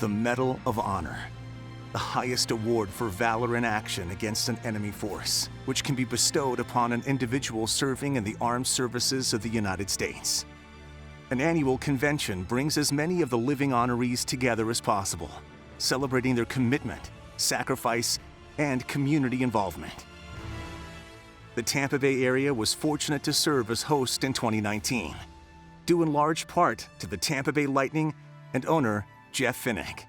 the Medal of Honor, the highest award for valor in action against an enemy force, which can be bestowed upon an individual serving in the armed services of the United States. An annual convention brings as many of the living honorees together as possible, celebrating their commitment, sacrifice, and community involvement. The Tampa Bay area was fortunate to serve as host in 2019, due in large part to the Tampa Bay Lightning and owner Jeff Vinik.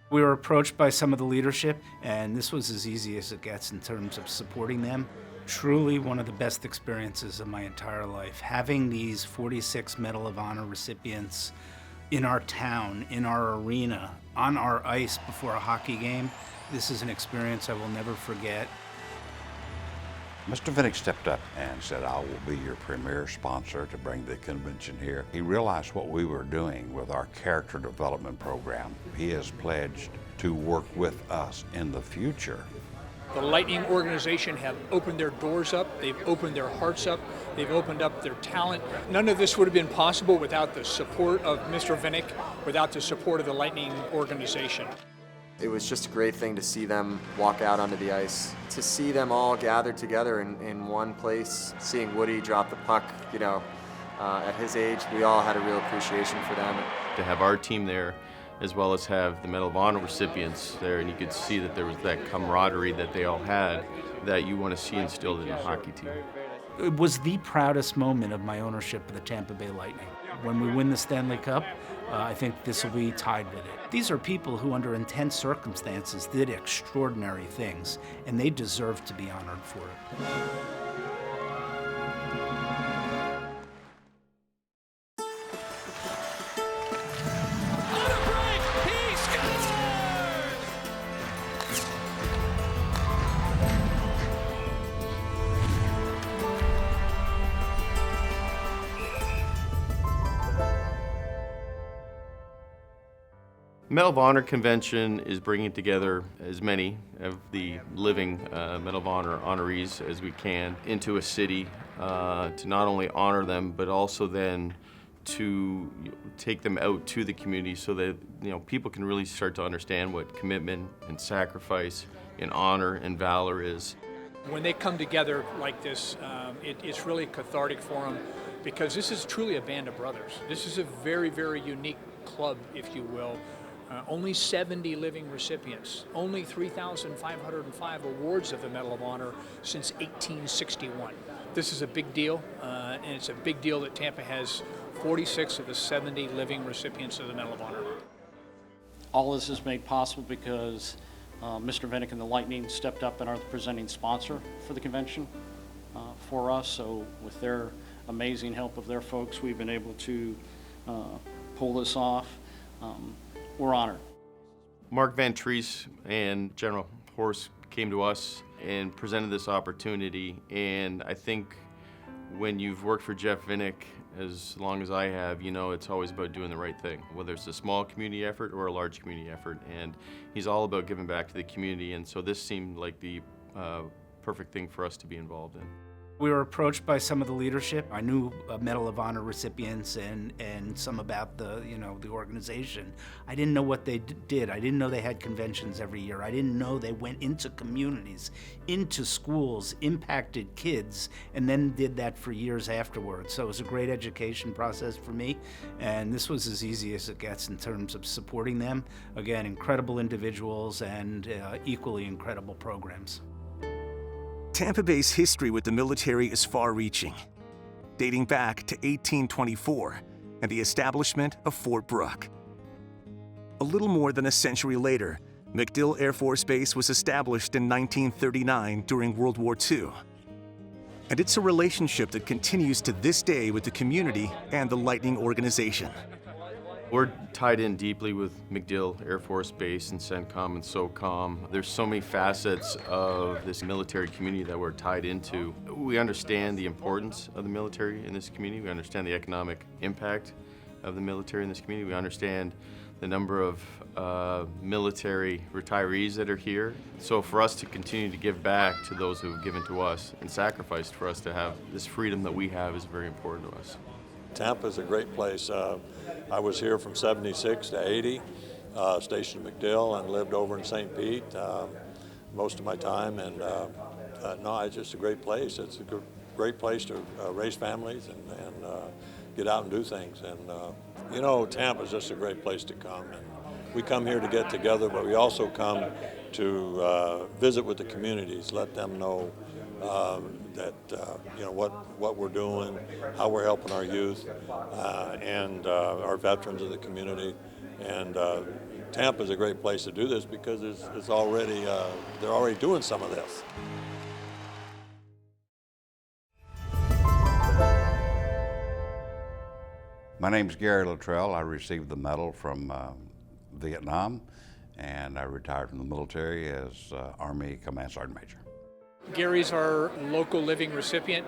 We were approached by some of the leadership, and this was as easy as it gets in terms of supporting them. Truly one of the best experiences of my entire life. Having these 46 Medal of Honor recipients in our town, in our arena, on our ice before a hockey game, this is an experience I will never forget. Mr. Vinik stepped up and said, I will be your premier sponsor to bring the convention here. He realized what we were doing with our character development program. He has pledged to work with us in the future. The Lightning organization have opened their doors up, they've opened their hearts up, they've opened up their talent. None of this would have been possible without the support of Mr. Vinik, without the support of the Lightning organization. It was just a great thing to see them walk out onto the ice, to see them all gathered together in one place, seeing Woody drop the puck, at his age, we all had a real appreciation for them. To have our team there, as well as have the Medal of Honor recipients there, and you could see that there was that camaraderie that they all had that you want to see instilled in a hockey team. It was the proudest moment of my ownership of the Tampa Bay Lightning. When we win the Stanley Cup, I think this will be tied with it. These are people who, under intense circumstances, did extraordinary things, and they deserve to be honored for it. Medal of Honor Convention is bringing together as many of the living Medal of Honor honorees as we can into a city to not only honor them, but also then to take them out to the community so that people can really start to understand what commitment and sacrifice and honor and valor is. When they come together like this, it's really cathartic for them, because this is truly a band of brothers. This is a very, very unique club, if you will. Only 70 living recipients, only 3,505 awards of the Medal of Honor since 1861. This is a big deal, and it's a big deal that Tampa has 46 of the 70 living recipients of the Medal of Honor. All this is made possible because Mr. Vinik and the Lightning stepped up and are the presenting sponsor for the convention for us. So with their amazing help of their folks, we've been able to pull this off. We're honored. Mark Van Treese and General Horst came to us and presented this opportunity, and I think when you've worked for Jeff Vinik as long as I have, it's always about doing the right thing, whether it's a small community effort or a large community effort, and he's all about giving back to the community, and so this seemed like the perfect thing for us to be involved in. We were approached by some of the leadership. I knew Medal of Honor recipients and some about the organization. I didn't know what they did. I didn't know they had conventions every year. I didn't know they went into communities, into schools, impacted kids, and then did that for years afterwards. So it was a great education process for me, and this was as easy as it gets in terms of supporting them. Again, incredible individuals and equally incredible programs. Tampa Bay's history with the military is far-reaching, dating back to 1824 and the establishment of Fort Brooke. A little more than a century later, MacDill Air Force Base was established in 1939 during World War II. And it's a relationship that continues to this day with the community and the Lightning organization. We're tied in deeply with MacDill Air Force Base and CENTCOM and SOCOM. There's so many facets of this military community that we're tied into. We understand the importance of the military in this community. We understand the economic impact of the military in this community. We understand the number of military retirees that are here. So for us to continue to give back to those who have given to us and sacrificed for us to have this freedom that we have is very important to us. Tampa's a great place. I was here from 76 to 80, stationed in MacDill and lived over in St. Pete most of my time. And no, it's just a great place. It's a great place to raise families and get out and do things. And you know, Tampa's just a great place to come. And we come here to get together, but we also come to visit with the communities, let them know that you know what we're doing, how we're helping our youth and our veterans of the community. And Tampa is a great place to do this because it's already they're already doing some of this. My name's Gary Luttrell. I received the medal from Vietnam, and I retired from the military as Army Command Sergeant Major. Gary's our local living recipient.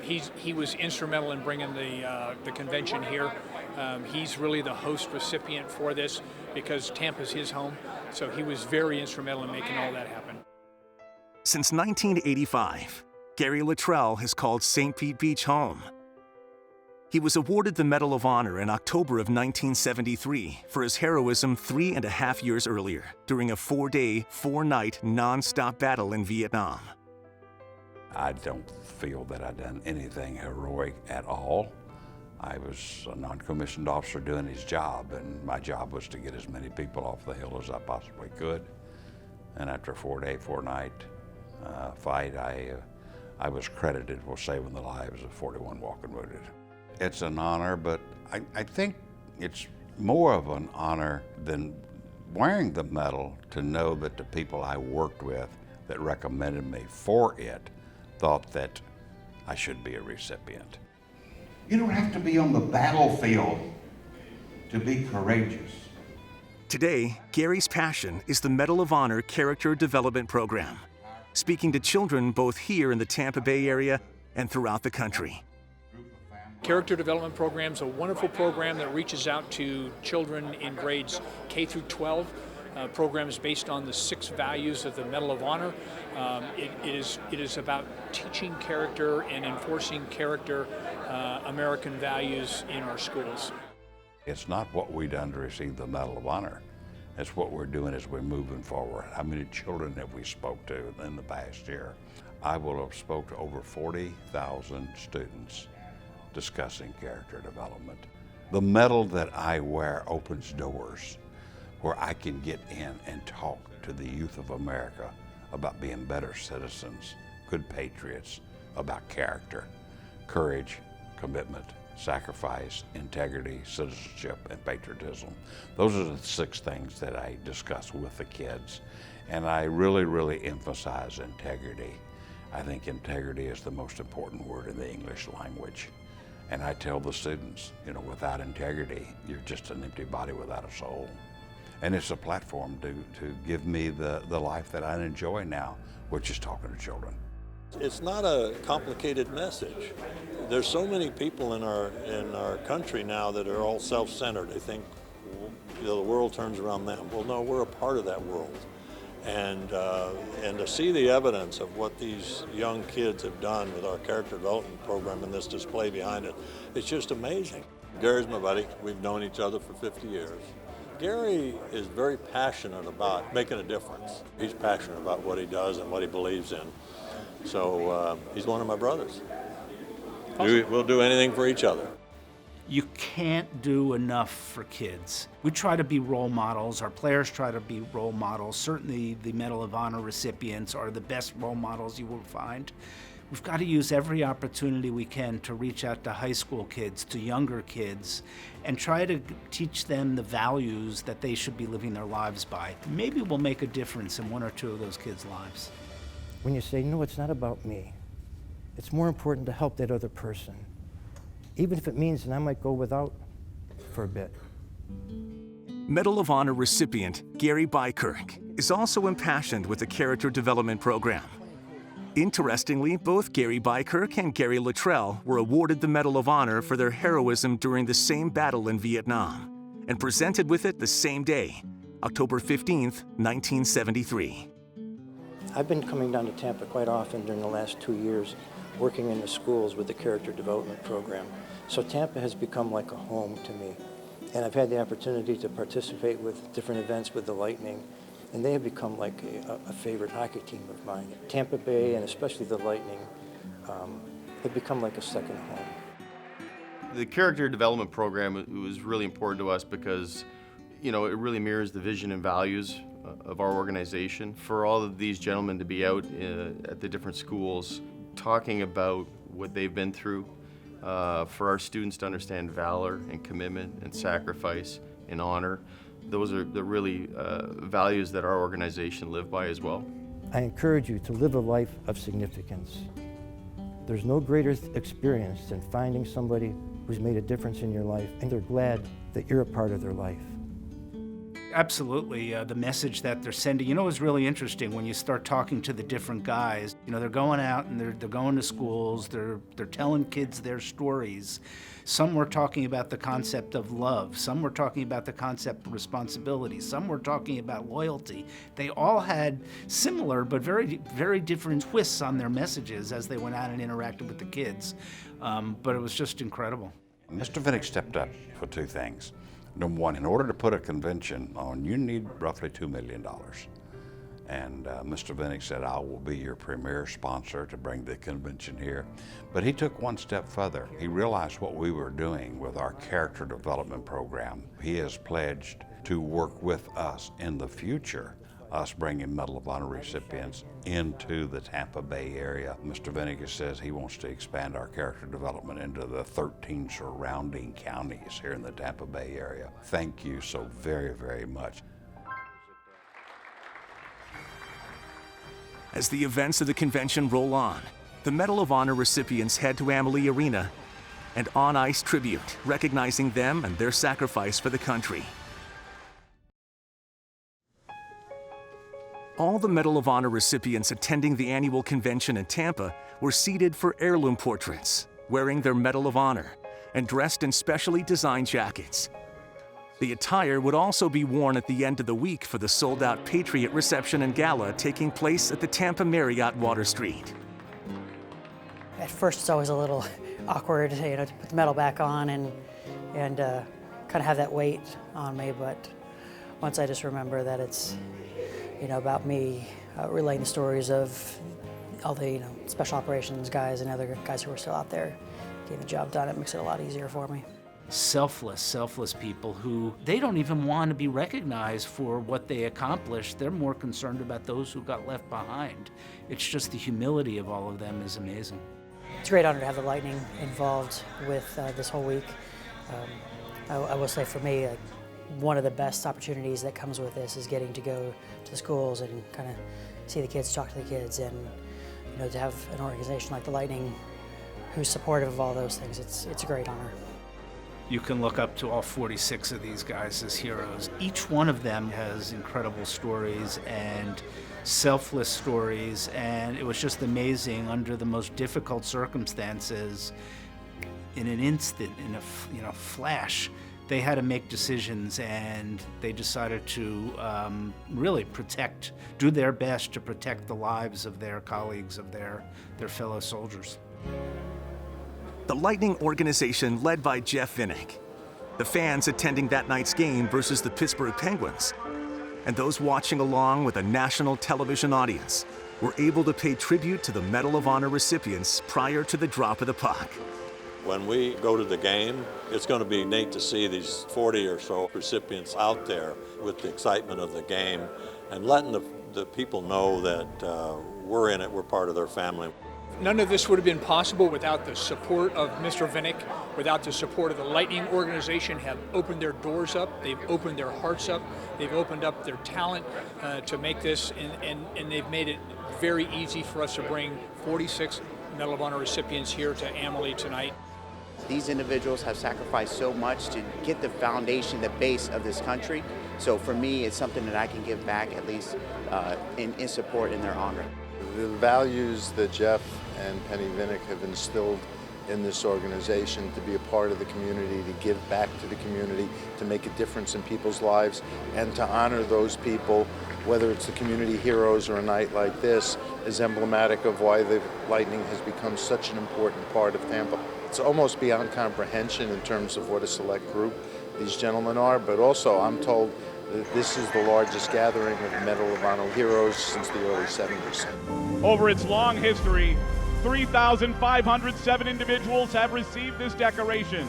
He was instrumental in bringing the convention here. He's really the host recipient for this because Tampa's his home, so he was very instrumental in making all that happen. Since 1985, Gary Luttrell has called St. Pete Beach home. He was awarded the Medal of Honor in October of 1973 for his heroism 3.5 years earlier during a 4-day, 4-night, non-stop battle in Vietnam. I don't feel that I've done anything heroic at all. I was a non-commissioned officer doing his job, and my job was to get as many people off the hill as I possibly could. And after a 4-day, 4-night fight, I was credited with saving the lives of 41 walking wounded. It's an honor, but I think it's more of an honor than wearing the medal to know that the people I worked with that recommended me for it thought that I should be a recipient. You don't have to be on the battlefield to be courageous. Today, Gary's passion is the Medal of Honor Character Development Program, speaking to children both here in the Tampa Bay area and throughout the country. Character Development Program is a wonderful program that reaches out to children in grades K through 12. Program is based on the 6 values of the Medal of Honor. It is about teaching character and enforcing character, American values in our schools. It's not what we've done to receive the Medal of Honor. It's what we're doing as we're moving forward. How many children have we spoke to in the past year? I will have spoke to over 40,000 students discussing character development. The medal that I wear opens doors where I can get in and talk to the youth of America about being better citizens, good patriots, about character, courage, commitment, sacrifice, integrity, citizenship, and patriotism. Those are the 6 things that I discuss with the kids. And I really emphasize integrity. I think integrity is the most important word in the English language. And I tell the students, you know, without integrity, you're just an empty body without a soul. And it's a platform to give me the life that I enjoy now, which is talking to children. It's not a complicated message. There's so many people in our country now that are all self-centered. They think, you know, the world turns around them. Well, no, we're a part of that world. And to see the evidence of what these young kids have done with our character development program and this display behind it, it's just amazing. Gary's my buddy. We've known each other for 50 years. Gary is very passionate about making a difference. He's passionate about what he does and what he believes in. So he's one of my brothers. Awesome. We'll do anything for each other. You can't do enough for kids. We try to be role models. Our players try to be role models. Certainly the Medal of Honor recipients are the best role models you will find. We've got to use every opportunity we can to reach out to high school kids, to younger kids, and try to teach them the values that they should be living their lives by. Maybe we'll make a difference in 1 or 2 of those kids' lives. When you say, no, it's not about me. It's more important to help that other person, even if it means that I might go without for a bit. Medal of Honor recipient Gary Bykirk is also impassioned with the Character Development Program. Interestingly, both Gary Bykirk and Gary Luttrell were awarded the Medal of Honor for their heroism during the same battle in Vietnam and presented with it the same day, October 15th, 1973. I've been coming down to Tampa quite often during the last 2 years, working in the schools with the Character Development Program. So Tampa has become like a home to me. And I've had the opportunity to participate with different events with the Lightning, and they have become like a favorite hockey team of mine. Tampa Bay, and especially the Lightning, have become like a second home. The character development program was really important to us because, it really mirrors the vision and values of our organization. For all of these gentlemen to be out at the different schools talking about what they've been through, for our students to understand valor and commitment and sacrifice and honor, those are the really values that our organization live by as well. I encourage you to live a life of significance. There's no greater experience than finding somebody who's made a difference in your life, and they're glad that you're a part of their life. Absolutely. The message that they're sending, is really interesting when you start talking to the different guys. They're going out and they're going to schools, they're telling kids their stories. Some were talking about the concept of love, some were talking about the concept of responsibility, some were talking about loyalty. They all had similar but very, very different twists on their messages as they went out and interacted with the kids. But it was just incredible. Mr. Vinnick stepped up for two things. Number one, in order to put a convention on, you need roughly $2 million. And Mr. Vinnick said, I will be your premier sponsor to bring the convention here. But he took one step further. He realized what we were doing with our character development program. He has pledged to work with us in the future, us bringing Medal of Honor recipients into the Tampa Bay area. Mr. Vinnick says he wants to expand our character development into the 13 surrounding counties here in the Tampa Bay area. Thank you so very, very much. As the events of the convention roll on, the Medal of Honor recipients head to Amalie Arena and on-ice tribute, recognizing them and their sacrifice for the country. All the Medal of Honor recipients attending the annual convention in Tampa were seated for heirloom portraits, wearing their Medal of Honor and dressed in specially designed jackets. The attire would also be worn at the end of the week for the sold-out Patriot reception and gala taking place at the Tampa Marriott Water Street. At first it's always a little awkward, to put the medal back on and kind of have that weight on me, but once I just remember that it's about me relaying the stories of all the special operations guys and other guys who are still out there getting the job done, it makes it a lot easier for me. Selfless people who, they don't even want to be recognized for what they accomplished. They're more concerned about those who got left behind. It's just the humility of all of them is amazing. It's a great honor to have the Lightning involved with this whole week. I will say for me, one of the best opportunities that comes with this is getting to go to the schools and kind of see the kids, talk to the kids, and to have an organization like the Lightning who's supportive of all those things, it's a great honor. You can look up to all 46 of these guys as heroes. Each one of them has incredible stories and selfless stories, and it was just amazing under the most difficult circumstances. In an instant, in a flash, they had to make decisions, and they decided to really do their best to protect the lives of their colleagues, of their fellow soldiers. The Lightning organization led by Jeff Vinnick, the fans attending that night's game versus the Pittsburgh Penguins, and those watching along with a national television audience were able to pay tribute to the Medal of Honor recipients prior to the drop of the puck. When we go to the game, it's going to be neat to see these 40 or so recipients out there with the excitement of the game and letting the people know that we're in it, we're part of their family. None of this would have been possible without the support of Mr. Vinnick, without the support of the Lightning organization. Have opened their doors up, they've opened their hearts up, they've opened up their talent to make this, and they've made it very easy for us to bring 46 Medal of Honor recipients here to Amalie tonight. These individuals have sacrificed so much to get the foundation, the base of this country. So for me, it's something that I can give back, at least in support in their honor. The values that Jeff and Penny Vinnick have instilled in this organization, to be a part of the community, to give back to the community, to make a difference in people's lives, and to honor those people, whether it's the community heroes or a night like this, is emblematic of why the Lightning has become such an important part of Tampa. It's almost beyond comprehension in terms of what a select group these gentlemen are, but also I'm told that this is the largest gathering of Medal of Honor heroes since the early 70s. Over its long history, 3,507 individuals have received this decoration.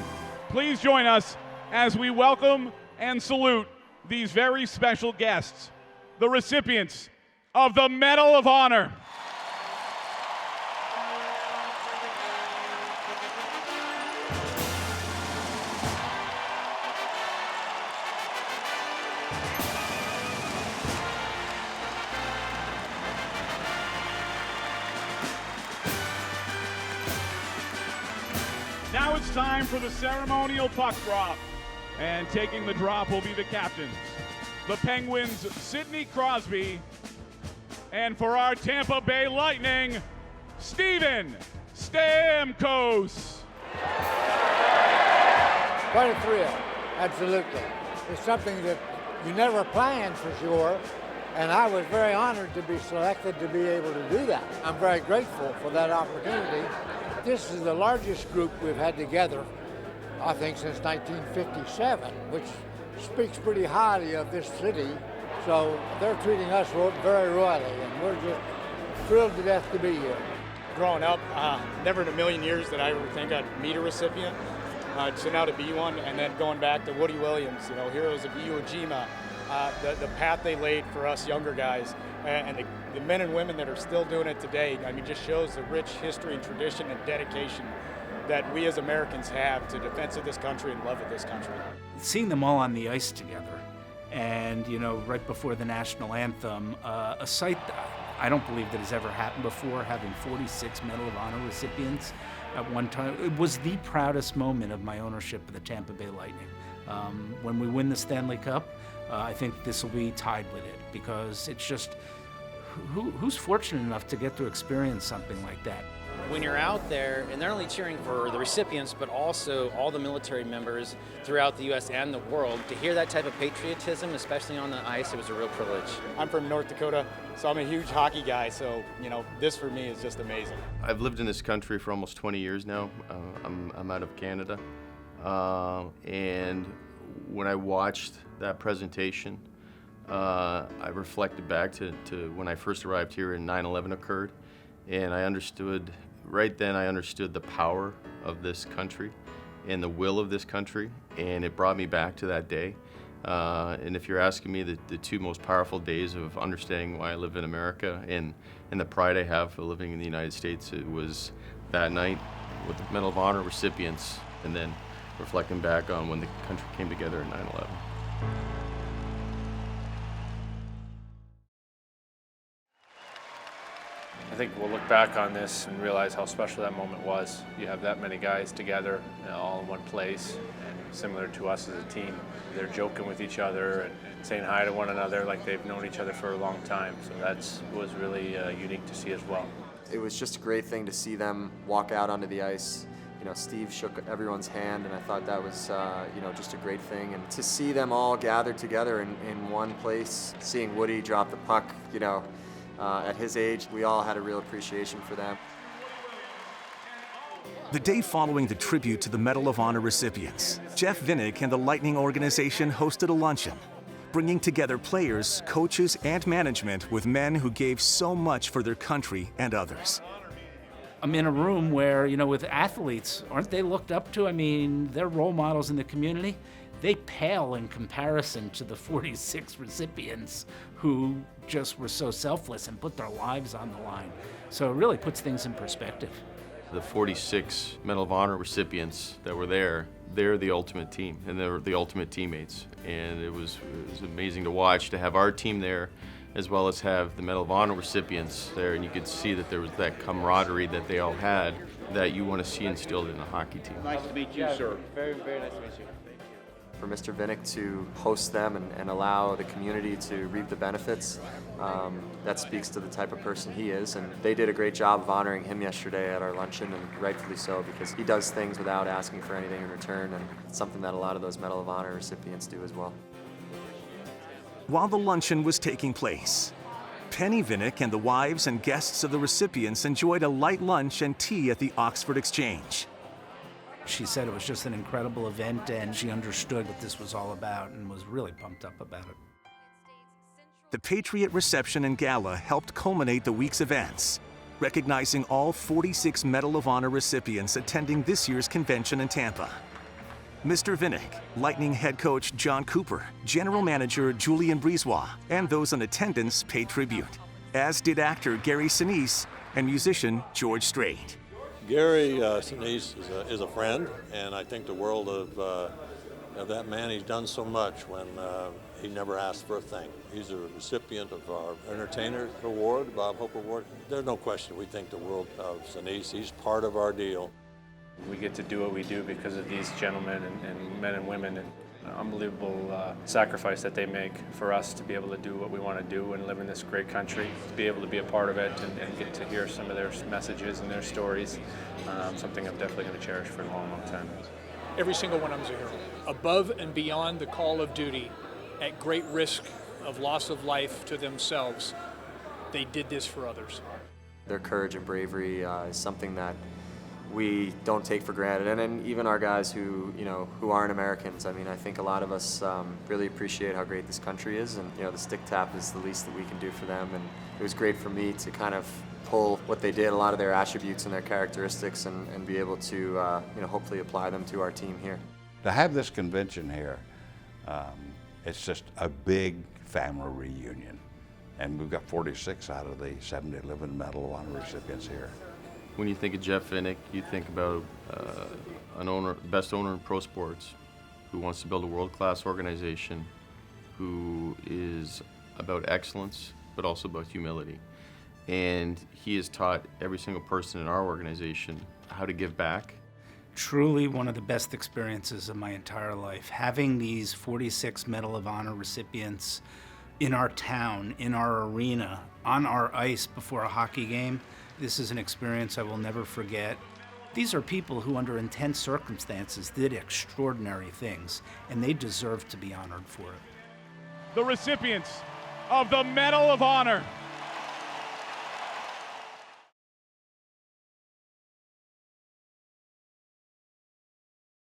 Please join us as we welcome and salute these very special guests, the recipients of the Medal of Honor. Now it's time for the ceremonial puck drop. And taking the drop will be the captains, the Penguins' Sidney Crosby, and for our Tampa Bay Lightning, Steven Stamkos. Quite a thrill, absolutely. It's something that you never planned for sure, and I was very honored to be selected to be able to do that. I'm very grateful for that opportunity. This is the largest group we've had together, I think, since 1957, which speaks pretty highly of this city. So they're treating us very royally, and we're just thrilled to death to be here. Growing up, never in a million years did I ever think I'd meet a recipient. So now to be one, and then going back to Woody Williams, heroes of Iwo Jima, the path they laid for us younger guys, and the men and women that are still doing it today, just shows the rich history and tradition and dedication that we as Americans have to defense of this country and love of this country. Seeing them all on the ice together, and right before the national anthem, a sight that I don't believe that has ever happened before, having 46 Medal of Honor recipients at one time. It was the proudest moment of my ownership of the Tampa Bay Lightning. When we win the Stanley Cup, I think this will be tied with it, because it's just, who's fortunate enough to get to experience something like that? When you're out there, and they're not only cheering for the recipients, but also all the military members throughout the U.S. and the world, to hear that type of patriotism, especially on the ice, it was a real privilege. I'm from North Dakota, so I'm a huge hockey guy, so this for me is just amazing. I've lived in this country for almost 20 years now. I'm out of Canada, and when I watched that presentation, I reflected back to when I first arrived here and 9/11 occurred, and I understood. Right then, I understood the power of this country and the will of this country, and it brought me back to that day. And if you're asking me the two most powerful days of understanding why I live in America and the pride I have for living in the United States, it was that night with the Medal of Honor recipients, and then reflecting back on when the country came together in 9/11. I think we'll look back on this and realize how special that moment was. You have that many guys together, all in one place, and similar to us as a team, they're joking with each other and saying hi to one another like they've known each other for a long time. So that was really unique to see as well. It was just a great thing to see them walk out onto the ice. Steve shook everyone's hand, and I thought that was, just a great thing. And to see them all gathered together in one place, seeing Woody drop the puck, at his age, we all had a real appreciation for them. The day following the tribute to the Medal of Honor recipients, Jeff Vinik and the Lightning organization hosted a luncheon, bringing together players, coaches, and management with men who gave so much for their country and others. I'm in a room where, with athletes, aren't they looked up to? They're role models in the community. They pale in comparison to the 46 recipients who just were so selfless and put their lives on the line. So it really puts things in perspective. The 46 Medal of Honor recipients that were there, they're the ultimate team, and they're the ultimate teammates. And it was amazing to watch, to have our team there, as well as have the Medal of Honor recipients there, and you could see that there was that camaraderie that they all had that you want to see instilled in a hockey team. Nice to meet you, sir. Very, very nice to meet you. For Mr. Vinik to host them and allow the community to reap the benefits, that speaks to the type of person he is. And they did a great job of honoring him yesterday at our luncheon, and rightfully so, because he does things without asking for anything in return, and it's something that a lot of those Medal of Honor recipients do as well. While the luncheon was taking place, Penny Vinik and the wives and guests of the recipients enjoyed a light lunch and tea at the Oxford Exchange. She said it was just an incredible event, and she understood what this was all about and was really pumped up about it. The Patriot Reception and Gala helped culminate the week's events, recognizing all 46 Medal of Honor recipients attending this year's convention in Tampa. Mr. Vinnick, Lightning head coach John Cooper, general manager Julian Brisebois, and those in attendance paid tribute, as did actor Gary Sinise and musician George Strait. Gary Sinise is a friend, and I think the world of that man. He's done so much when he never asked for a thing. He's a recipient of our Entertainer Award, Bob Hope Award. There's no question we think the world of Sinise. He's part of our deal. We get to do what we do because of these gentlemen and men and women, and an unbelievable sacrifice that they make for us to be able to do what we want to do and live in this great country, to be able to be a part of it and get to hear some of their messages and their stories, something I'm definitely going to cherish for a long, long time. Every single one of them is a hero. Above and beyond the call of duty, at great risk of loss of life to themselves, they did this for others. Their courage and bravery is something that we don't take for granted, and then even our guys who aren't Americans. I mean, I think a lot of us really appreciate how great this country is, and the stick tap is the least that we can do for them. And it was great for me to kind of pull what they did, a lot of their attributes and their characteristics, and be able to hopefully apply them to our team here. To have this convention here, it's just a big family reunion, and we've got 46 out of the 70 living Medal of Honor recipients here. When you think of Jeff Vinnick, you think about an owner, best owner in pro sports, who wants to build a world-class organization, who is about excellence, but also about humility. And he has taught every single person in our organization how to give back. Truly one of the best experiences of my entire life. Having these 46 Medal of Honor recipients in our town, in our arena, on our ice before a hockey game, this is an experience I will never forget. These are people who, under intense circumstances, did extraordinary things, and they deserve to be honored for it. The recipients of the Medal of Honor